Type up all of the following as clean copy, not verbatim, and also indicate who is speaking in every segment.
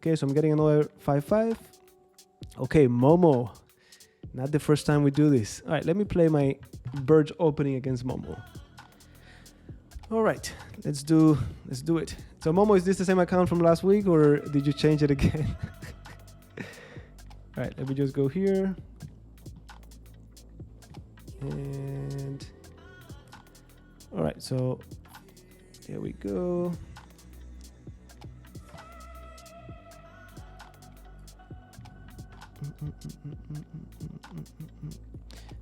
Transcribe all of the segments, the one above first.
Speaker 1: Okay, so I'm getting another 5-5. Okay, Momo. Not the first time we do this. All right, let me play my bird opening against Momo. All right, let's do it. So Momo, is this the same account from last week or did you change it again? All right, let me just go here. And all right, so here we go.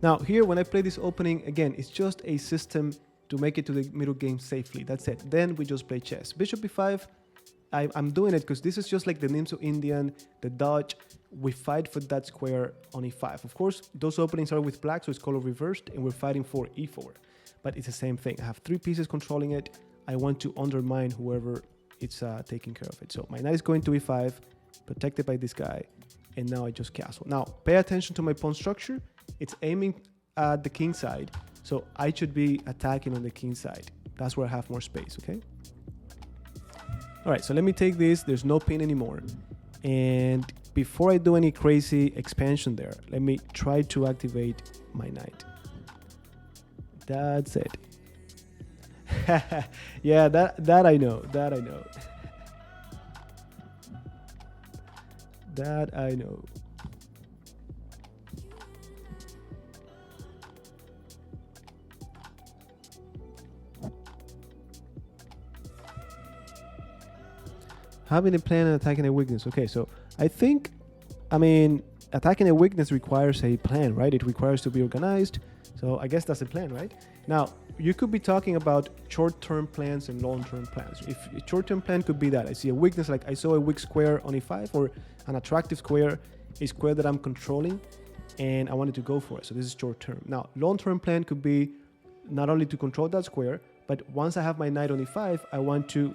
Speaker 1: Now here, when I play this opening, again, it's just a system to make it to the middle game safely. That's it. Then we just play chess. Bishop b5, I'm doing it because this is just like the Nimzo Indian, the Dutch. We fight for that square on e5. Of course, those openings are with black, so it's color reversed, and we're fighting for e4. But it's the same thing. I have 3 pieces controlling it. I want to undermine whoever it's taking care of it. So my knight is going to e5, protected by this guy, and now I just castle. Now, pay attention to my pawn structure. It's aiming at the king side, so I should be attacking on the king side. That's where I have more space, okay? All right, so let me take this. There's no pin anymore. And before I do any crazy expansion there, let me try to activate my knight. That's it. Yeah, that I know. That I know. That I know. Having a plan and attacking a weakness. Okay, so I think, attacking a weakness requires a plan, right? It requires to be organized. So I guess that's the plan, right? Now, you could be talking about short-term plans and long-term plans. If a short-term plan could be that I see a weakness, like I saw a weak square on e5, or an attractive square, a square that I'm controlling, and I wanted to go for it. So this is short-term. Now, long-term plan could be not only to control that square, but once I have my knight on e5, I want to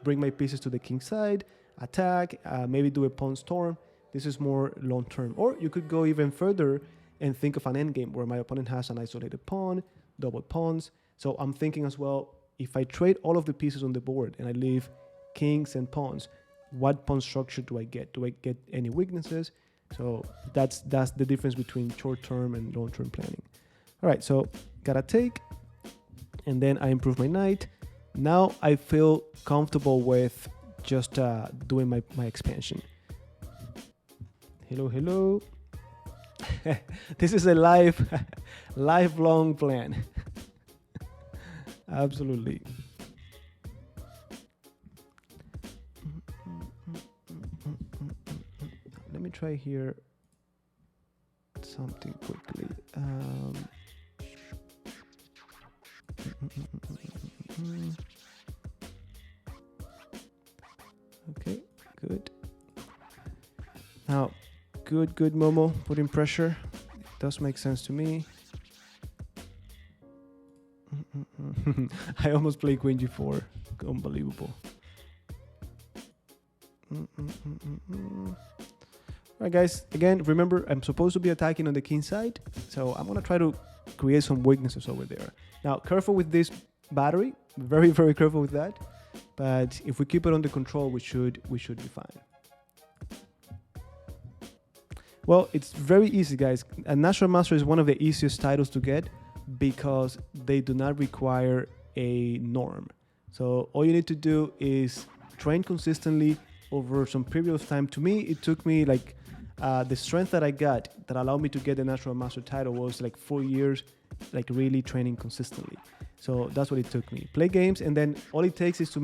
Speaker 1: bring my pieces to the king side, attack, maybe do a pawn storm. This is more long-term. Or you could go even further and think of an endgame where my opponent has an isolated pawn, double pawns. So I'm thinking as well, if I trade all of the pieces on the board and I leave kings and pawns, what pawn structure do I get? Do I get any weaknesses? So that's the difference between short-term and long-term planning. All right, so gotta take, and then I improve my knight. Now I feel comfortable with just doing my expansion. Hello. This is a lifelong plan. Absolutely. Let me try here something quickly. Okay, good. Now, good, Momo. Putting pressure. It does make sense to me. I almost played Queen G4. Unbelievable. Alright, guys. Again, remember, I'm supposed to be attacking on the king side, so I'm gonna try to create some weaknesses over there. Now, careful with this battery. Very, very careful with that. But if we keep it under control, we should be fine. Well, it's very easy, guys. A National Master is one of the easiest titles to get because they do not require a norm. So all you need to do is train consistently over some period of time. To me, it took me like the strength that I got that allowed me to get the National Master title was like 4 years, like really training consistently. So that's what it took me. Play games, and then all it takes is to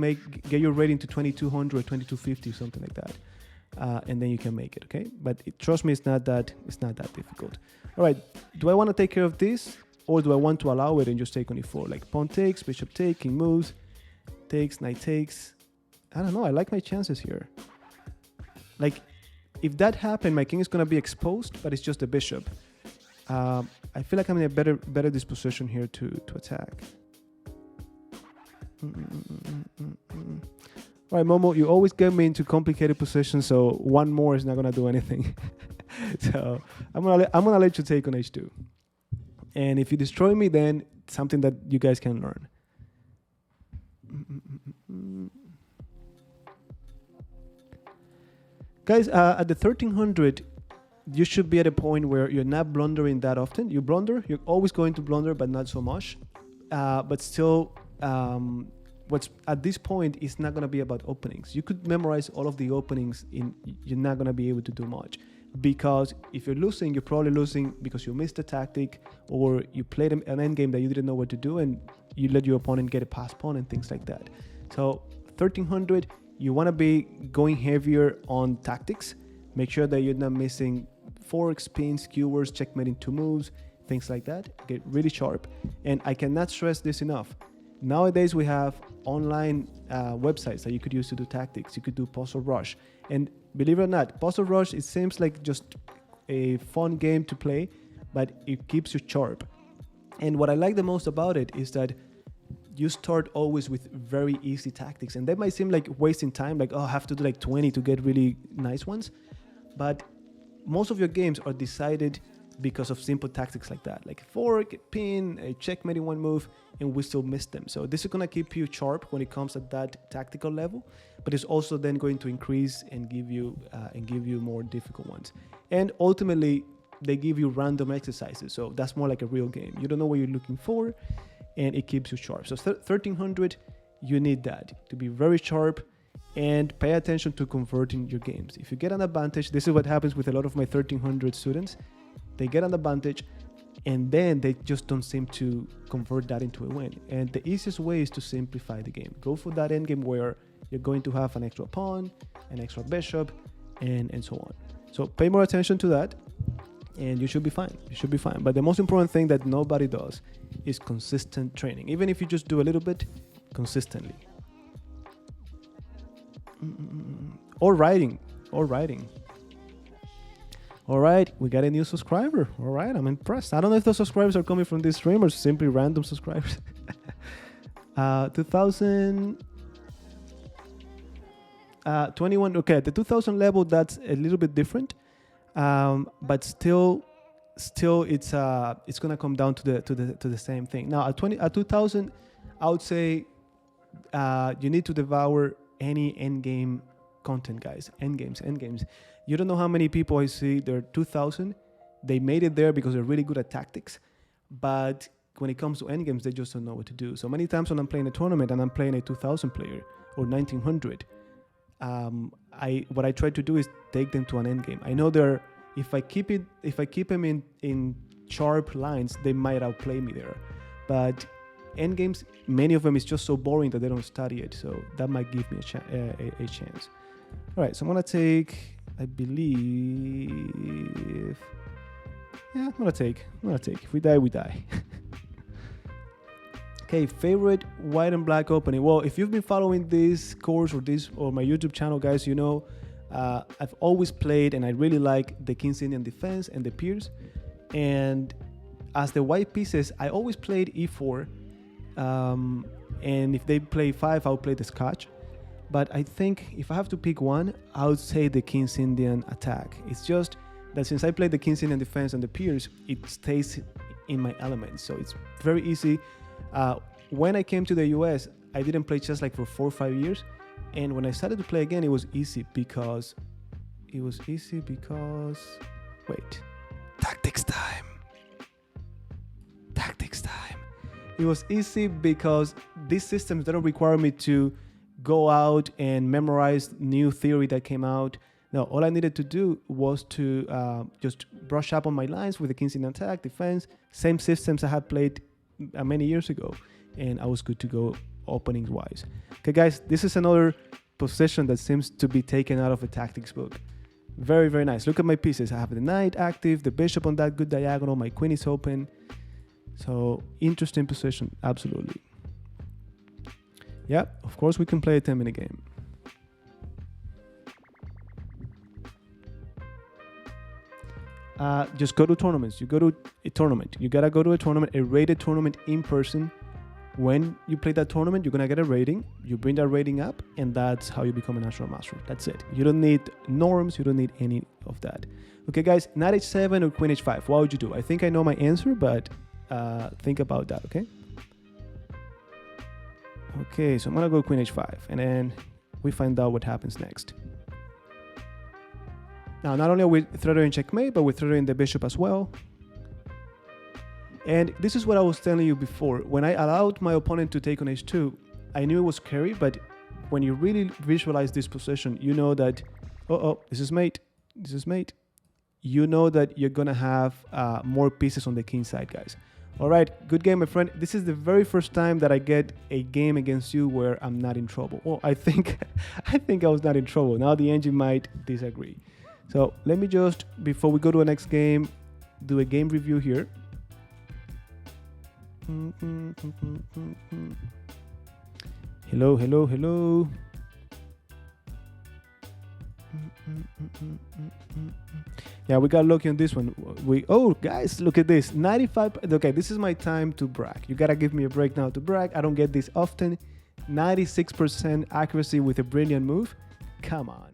Speaker 1: get your rating to 2200 or 2250, something like that. And then you can make it, okay? But trust me, it's not that difficult. All right, do I want to take care of this, or do I want to allow it and just take on e4? Like pawn takes, bishop takes, king moves, takes, knight takes. I don't know, I like my chances here. Like, if that happened, my king is going to be exposed, but it's just a bishop. I feel like I'm in a better disposition here to attack. All right, Momo, you always get me into complicated positions, so one more is not gonna do anything. So I'm gonna let you take on h2. And if you destroy me, then it's something that you guys can learn. Guys, at the 1300, you should be at a point where you're not blundering that often. You blunder, you're always going to blunder, but not so much. But still, what's at this point is not going to be about openings. You could memorize all of the openings, you're not going to be able to do much. Because if you're losing, you're probably losing because you missed a tactic, or you played an endgame that you didn't know what to do, and you let your opponent get a pass pawn and things like that. So 1300, you want to be going heavier on tactics. Make sure that you're not missing forks, spins, skewers, checkmating 2 moves, things like that. Get really sharp. And I cannot stress this enough. Nowadays, we have online websites that you could use to do tactics. You could do Puzzle Rush. And believe it or not, Puzzle Rush, it seems like just a fun game to play, but it keeps you sharp. And what I like the most about it is that you start always with very easy tactics. And that might seem like wasting time, like, oh, I have to do like 20 to get really nice ones. But most of your games are decided because of simple tactics like that, like fork, pin, a checkmate in 1 move, and we still miss them. So this is going to keep you sharp when it comes at that tactical level, but it's also then going to increase and give you more difficult ones. And ultimately, they give you random exercises, so that's more like a real game. You don't know what you're looking for, and it keeps you sharp. So 1300, you need that to be very sharp. And pay attention to converting your games. If you get an advantage, this is what happens with a lot of my 1300 students. They get an advantage, and then they just don't seem to convert that into a win. And the easiest way is to simplify the game. Go for that end game where you're going to have an extra pawn, an extra bishop, and so on. So pay more attention to that, and you should be fine. You should be fine. But the most important thing that nobody does is consistent training. Even if you just do a little bit consistently. Or writing. All right, we got a new subscriber. All right, I'm impressed. I don't know if those subscribers are coming from this stream or simply random subscribers. 2021. Okay, the 2000 level, that's a little bit different, but still, it's gonna come down to the same thing. Now at 2000, I would say you need to devour any endgame content, guys. Endgames. You don't know how many people I see, they're 2000. They made it there because they're really good at tactics. But when it comes to endgames, they just don't know what to do. So many times when I'm playing a tournament and I'm playing a 2000 player or 1900, what I try to do is take them to an endgame. I know if I keep them in sharp lines, they might outplay me there. But endgames, many of them is just so boring that they don't study it. So that might give me a chance. All right, so I'm gonna take, I believe, yeah, I'm gonna take. If we die, we die. Okay, favorite white and black opening. Well, if you've been following this course or my YouTube channel, guys, you know I've always played and I really like the King's Indian defense and the Pierce. And as the white pieces, I always played e4. And if they play 5, I'll play the Scotch. But I think if I have to pick one, I would say the King's Indian attack. It's just that since I played the King's Indian defense and the Pierce, it stays in my element. So it's very easy. When I came to the US, I didn't play chess like for 4 or 5 years. And when I started to play again, it was easy because wait, tactics time. It was easy because these systems don't require me to go out and memorize new theory that came out. No, all I needed to do was to just brush up on my lines with the King's Indian attack, defense, same systems I had played many years ago, and I was good to go openings wise. Okay, guys, this is another position that seems to be taken out of a tactics book. Very, very nice. Look at my pieces. I have the knight active, the bishop on that good diagonal, my queen is open. So interesting position, absolutely. Yeah, of course we can play a 10-minute game. Just go to tournaments. You go to a tournament. You gotta go to a tournament, a rated tournament in person. When you play that tournament, you're gonna get a rating. You bring that rating up, and that's how you become a national master. That's it. You don't need norms. You don't need any of that. Okay, guys, knight h7 or queen h5. What would you do? I think I know my answer, but think about that, okay? Okay, so I'm gonna go queen h5, and then we find out what happens next. Now, not only are we threading checkmate, but we're threading the bishop as well. And this is what I was telling you before. When I allowed my opponent to take on h2, I knew it was scary, but when you really visualize this position, you know that, this is mate, this is mate. You know that you're gonna have more pieces on the king side, guys. All right, good game, my friend. This is the very first time that I get a game against you where I'm not in trouble. Well, I think I was not in trouble. Now the engine might disagree. So let me just, before we go to the next game, do a game review here. Hello, hello, hello. Yeah, we got lucky on this one. Oh, guys, look at this. 95. Okay, this is my time to brag. You gotta give me a break now to brag. I don't get this often. 96% accuracy with a brilliant move. Come on.